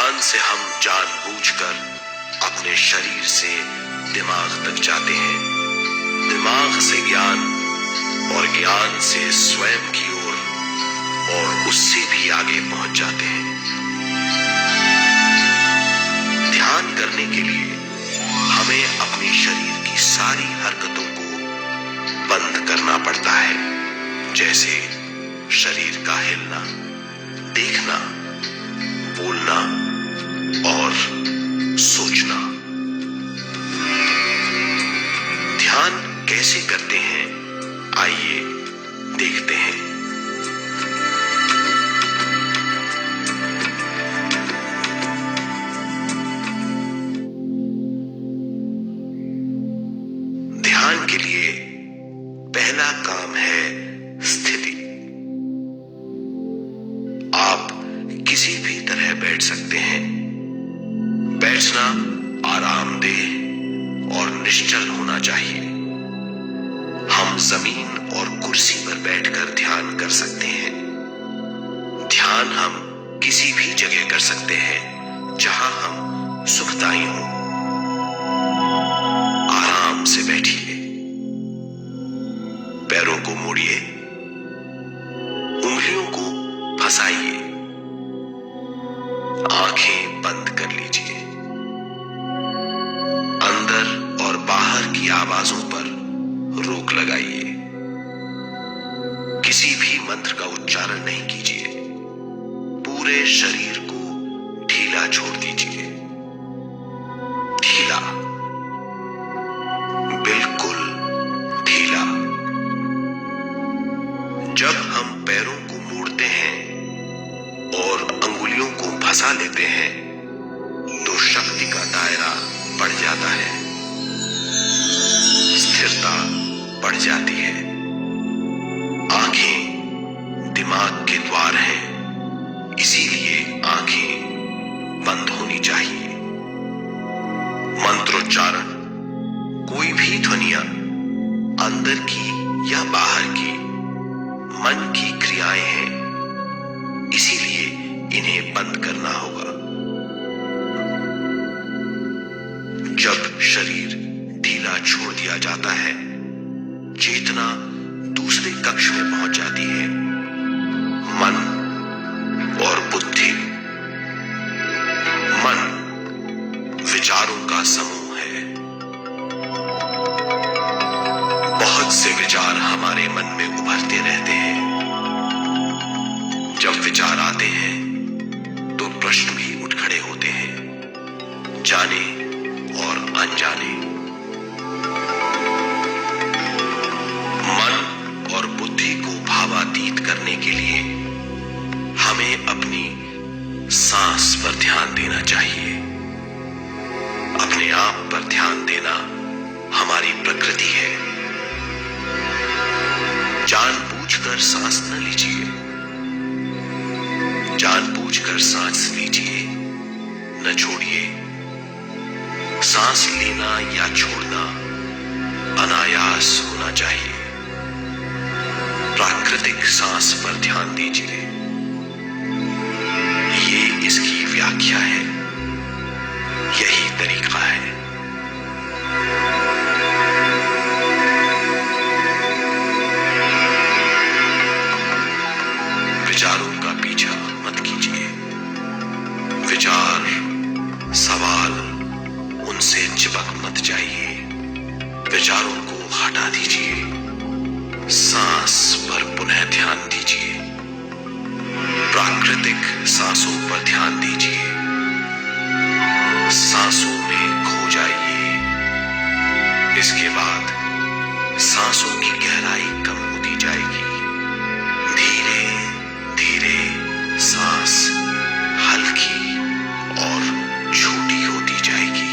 ध्यान से हम जानबूझकर अपने शरीर से दिमाग तक जाते हैं, दिमाग से ज्ञान और ज्ञान से स्वयं की ओर और उससे भी आगे पहुंच जाते हैं। ध्यान करने के लिए हमें अपने शरीर की सारी हरकतों को बंद करना पड़ता है, जैसे शरीर का हिलना, देखना, बोलना और सोचना। ध्यान कैसे करते हैं, आइए देखते हैं। ध्यान के लिए पहला काम है स्थिति। आप किसी भी तरह बैठ सकते हैं। बैठना आरामदेह और निश्चल होना चाहिए। हम जमीन और कुर्सी पर बैठकर ध्यान कर सकते हैं। ध्यान हम किसी भी जगह कर सकते हैं जहां हम सुखदायी हों। आराम से बैठिए, पैरों को मोड़िए, उंगलियों को फंसाइए, आंखें बंद कर लीजिए। अंदर और बाहर की आवाजों पर रोक लगाइए। किसी भी मंत्र का उच्चारण नहीं कीजिए। पूरे शरीर को ढीला छोड़ दीजिए। ढीला, बिल्कुल ढीला। जब हम पैरों को मोड़ते हैं और अंगुलियों को फंसा लेते हैं तो शक्ति का दायरा बढ़ जाता है, स्थिरता बढ़ जाती है। आंखें दिमाग के द्वार हैं, इसीलिए आंखें बंद होनी चाहिए। मंत्रोच्चारण, कोई भी ध्वनियां अंदर की या बाहर की मन की क्रियाएं हैं, इसीलिए इन्हें बंद करना होगा। जब शरीर ढीला छोड़ दिया जाता है, चेतना दूसरे कक्ष में पहुंच जाती है। मन और बुद्धि। मन विचारों का समूह है। बहुत से विचार हमारे मन में उभरते रहते हैं। जब विचार आते हैं तो प्रश्न भी उठ खड़े होते हैं, जाने और अनजाने। मन और बुद्धि को भावातीत करने के लिए हमें अपनी सांस पर ध्यान देना चाहिए। अपने आप पर ध्यान देना हमारी प्रकृति है। जानबूझकर सांस न लीजिए। जानबूझकर सांस लीजिए, न छोड़िए। सांस लेना या छोड़ना अनायास होना चाहिए। प्राकृतिक सांस पर ध्यान दीजिए। ये इसकी व्याख्या है, यही तरीका है। विचारों का पीछा मत कीजिए। विचार, सवाल, उनसे चिपक मत जाइए। विचारों को हटा दीजिए। सांस पर पुनः ध्यान दीजिए। प्राकृतिक सांसों पर ध्यान दीजिए। सांसों में खो जाइए। इसके बाद सांसों की गहराई कम होती जाएगी। धीरे धीरे सांस हल्की और छोटी होती जाएगी।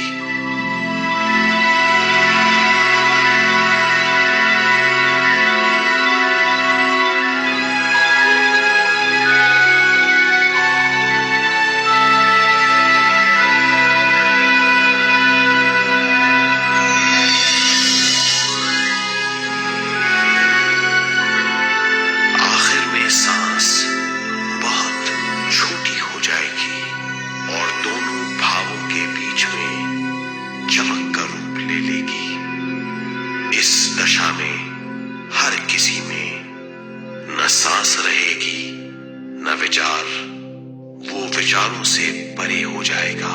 विचारों से परे हो जाएगा।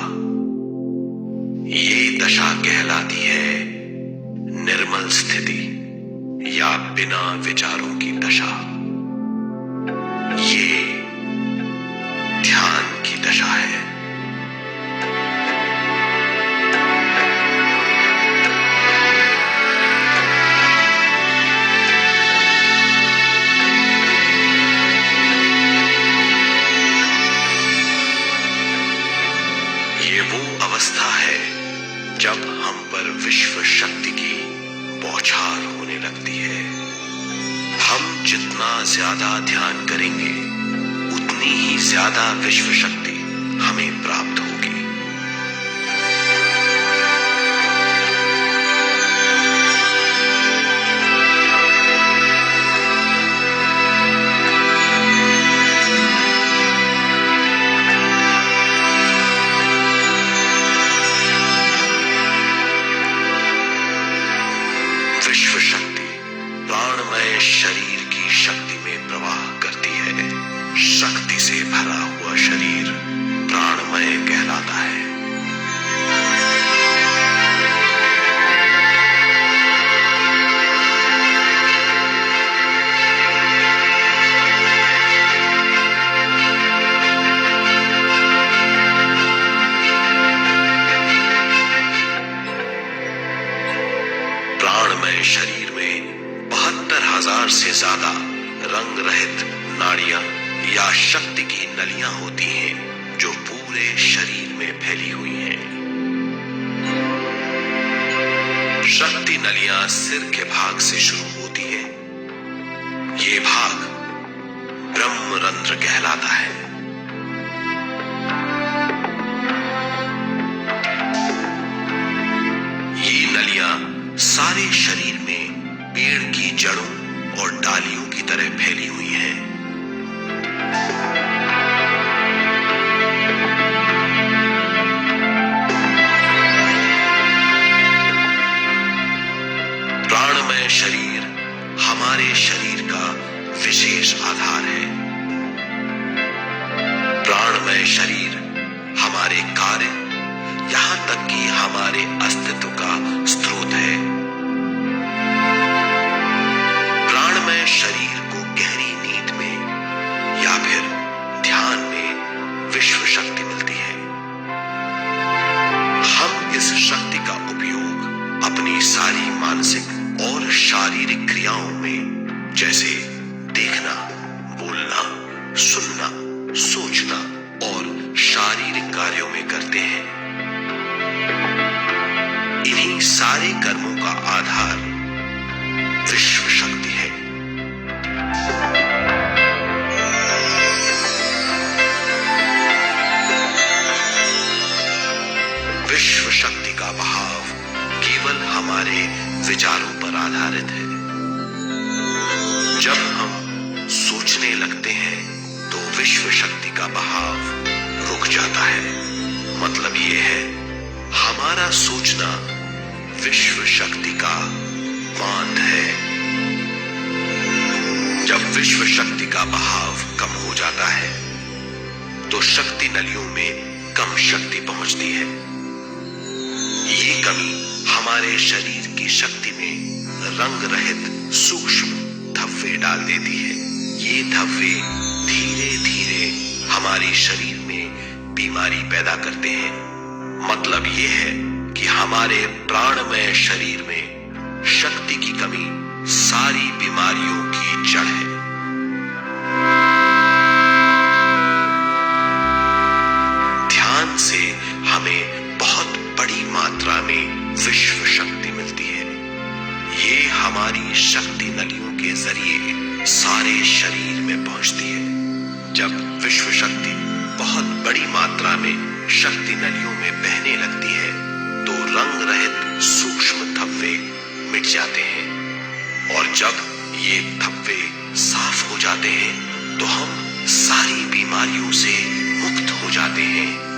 ये दशा कहलाती है निर्मल स्थिति या बिना विचारों की दशा। ये ध्यान की दशा है। ये वो अवस्था है जब हम पर विश्व शक्ति की बौछार होने लगती है। हम जितना ज्यादा ध्यान करेंगे उतनी ही ज्यादा विश्व शक्ति हमें प्राप्त होगी। विश्व शक्ति प्राणमय शरीर की शक्ति में प्रवाह करती है। शक्ति से भरा हुआ शरीर प्राणमय कहलाता है। प्राणमय शरीर में 72,000 से ज्यादा रंग रहित नाड़ियां या शक्ति की नलियां होती हैं जो पूरे शरीर में फैली हुई हैं। शक्ति नलियां सिर के भाग से शुरू होती हैं। ये भाग ब्रह्मरंध्र कहलाता है। ये नलियां सारे शरीर में पेड़ की जड़ों और डालियों की तरह फैली हुई हैं। प्राणमय शरीर हमारे शरीर का विशेष आधार है। प्राणमय शरीर हमारे कार्य यहां तक कि हमारे अस्तित्व का स्रोत है। प्राणमय शरीर को गहरी नींद में या फिर ध्यान में विश्व शक्ति मिलती है। हम इस शक्ति का उपयोग अपनी सारी मानसिक और शारीरिक क्रियाओं में जैसे देखना, बोलना, सुनना, सोचना और शारीरिक कार्यों में करते हैं। इन्हीं सारे कर्मों का आधार विश्व शक्ति है। विश्व शक्ति का बहाव केवल हमारे विचारों पर आधारित है। जब हम सोचने लगते हैं तो विश्व शक्ति का बहाव रुक जाता है। मतलब ये है हमारा सोचना विश्व शक्ति का बांध है। जब विश्व शक्ति का बहाव कम हो जाता है तो शक्ति नलियों में कम शक्ति पहुंचती है। ये कमी हमारे शरीर की शक्ति में रंग रहित सूक्ष्म धब्बे डाल देती है। ये धब्बे धीरे धीरे हमारे शरीर में बीमारी पैदा करते हैं। मतलब ये है कि हमारे प्राणमय शरीर में शक्ति की कमी सारी बीमारियों की जड़ है। ध्यान से हमें बहुत बड़ी मात्रा में विश्व शक्ति मिलती है। ये हमारी शक्ति नलियों के जरिए सारे शरीर में पहुंचती है। जब विश्व शक्ति बहुत बड़ी मात्रा में शक्ति नलियों में बहने लगती है तो रंग रहित सूक्ष्म धब्बे मिट जाते हैं। और जब ये धब्बे साफ हो जाते हैं तो हम सारी बीमारियों से मुक्त हो जाते हैं।